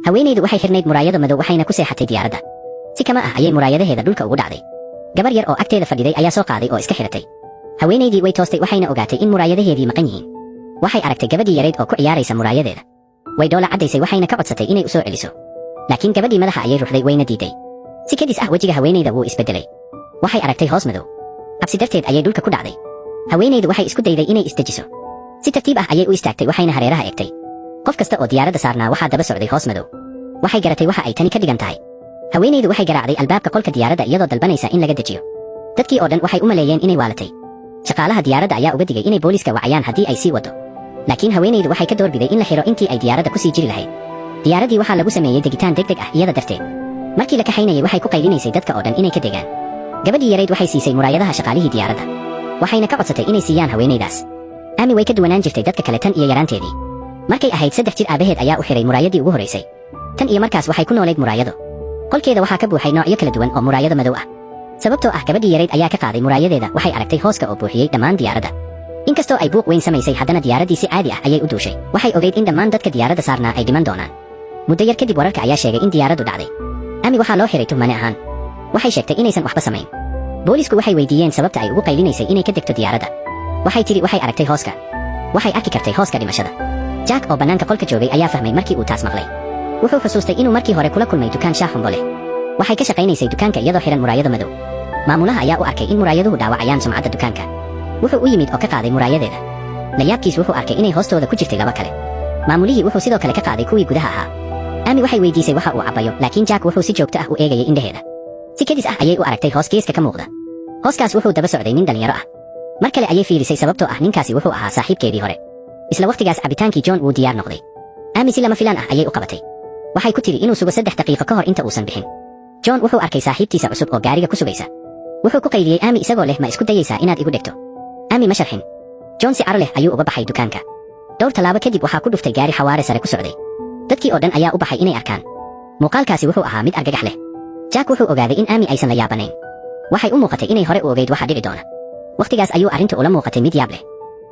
haweenaydu waxay xirnayd muraayado madow waxayna ku seexatay diyaaradda. Si kama ah ayay muraayadaheeda dhulka ugu dhacday. gabar yar oo agteeda fadhiday ayaa soo qaaday oo iska xiratay. haweenaydii way toostay waxayna ogaatay in muraayadaheedii maqan yihiin. waxay aragtay gabadhii yareed oo ku ciyaaraysa muraayadeeda. way dhoola caddaysay waxayna ka codsatay inay u soo celiso. laakiin gabadhii madaxa ayay ruxday wayna diiday. si kadis ah wejiga haweenayda wuu isbedelay. waxay aragtay hoos madow. cabsi darteed ayay dhulka ku dhacday. haweenaydu waxay isku dayday inay isdejiso. si tartiib ah ayay u istaagtay waxayna hareeraha eegtay. qof kasta oo diyaaradda saarnaa waxaa daba socday hoos madow. waxay garatay waxa ay tani ka dhigan tahay. haweenaydu waxay garaacday albaabka qolka diyaaradda iyadoo dalbanaysa in laga dejiyo. dadkii oo dhan waxay u maleeyeen inay waalatay. shaqaalaha diyaaradda ayaa uga digay inay booliiska wacayaan haddii ay sii wado. laakiin haweenaydu waxay ka doorbiday in la xiro intii ay diyaaradda ku sii jiri lahayd. diyaaraddii waxaa lagu sameeyey degitaan degdeg ah iyada darteed. markii la kaxaynayay waxay ku qaylinaysay dadka oo dhan inay ka degaan. gabadhii yarayd waxay siisay muraayadaha shaqaalihii diyaaradda. waxayna ka codsatay inay siiyaan haweenaydaas. Amy way ka duwanaan jirtay dadka kale tan iyo yaraanteedii. markay ahayd 3 jir aabaheed ayaa u xiray muraayadii ugu horeysay. tan iyo markaas waxay ku nooleyd muraayado. qolkeeda waxaa ka buuxay noocyo kala duwan oo muraayado madow ah. sababtoo ah gabadhii yarayd ayaa ka qaaday muraayadeeda waxay aragtay hooska oo buuxiyey dhammaan diyaaradda. inkastoo ay buuq weyn samaysay haddana diyaaraddii si caadi ah ayay u duushay. waxay ogeyd in dhammaan dadka diyaaradda saarnaa ay dhiman doonaan. muddo yar kadib wararka ayaa sheegay in diyaaraddu dhacday. Amy waxaa loo xiray tuhmane ahaan. waxay sheegtay inaysan waxba samayn. boolisku waxay weydiiyeen sababta ay ugu qaylinaysay inay ka degto diyaaradda. waxay tidhi waxay aragtay hooska. waxay arki kartay hooska dhimashada. jack oo bannaanka qolka joogay ayaa fahmay markii uu taas maqlay. wuxuu xusuustay inuu markii hore kula kulmay dukaan shaah xumbo leh. waxay ka shaqaynaysay dukaanka iyadoo xiran muraayado madow. maamulaha ayaa u arkay in muraayaduhu dhaawacayaan sumcadda dukaanka. wuxuu u yimid oo ka qaaday muraayadeeda. layaabkiis wuxuu arkay inay hoostooda ku jirtay laba kale. maamulihii wuxuu sidoo kale ka qaaday kuwii gudaha ahaa. Amy waxay weydiisay waxa uu cabbayo laakiin jack wuxuu si joogto ah u eegayay indhaheeda. si kadis ah ayay u aragtay hoos geeska ka muuqda. hooskaas wuxuu daba socday nin dhalinyaro ah. mar kale ayay fiirisay sababtoo ah ninkaasi wuxuu ahaa saaxiibkeedii hore. isla waqtigaas cabitaankii John wuu diyaar noqday. Amy si lama filaan ah ayay u qabatay. waxay ku tiri inuu sugo 3 daqiiqo ka hor inta uusan bixin. John wuxuu arkay saaxiibtiisa cusub oo gaariga ku sugaysa. wuxuu ku qayliyey Amy isagoo leh ma isku dayaysaa inaad igu dhegto. Amy ma sharxin. John si caro leh ayuu uga baxay dukaanka. dhowr tallaabo kadib waxaa ku dhuftay gaari xawaare sare ku socday. dadkii oo dhan ayaa u baxay inay arkaan. muuqaalkaasi wuxuu ahaa mid argagax leh. Jack wuxuu ogaaday in Amy aysan la yaabanayn. waxay u muuqatay inay hore u ogeyd waxa dhici doona. waqtigaas ayuu arrintu ula muuqatay mid yaab leh.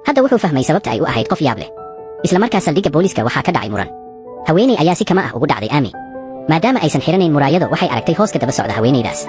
hadda wuxuu fahmay sababta ay u ahayd qof yaab leh. isla markaas saldhigga booliiska waxaa ka dhacay muran. haweeney ayaa si kama ah ugu dhacday Amy. maadaama aysan xiranayn muraayado waxay aragtay hooska daba socda haweeneydaas.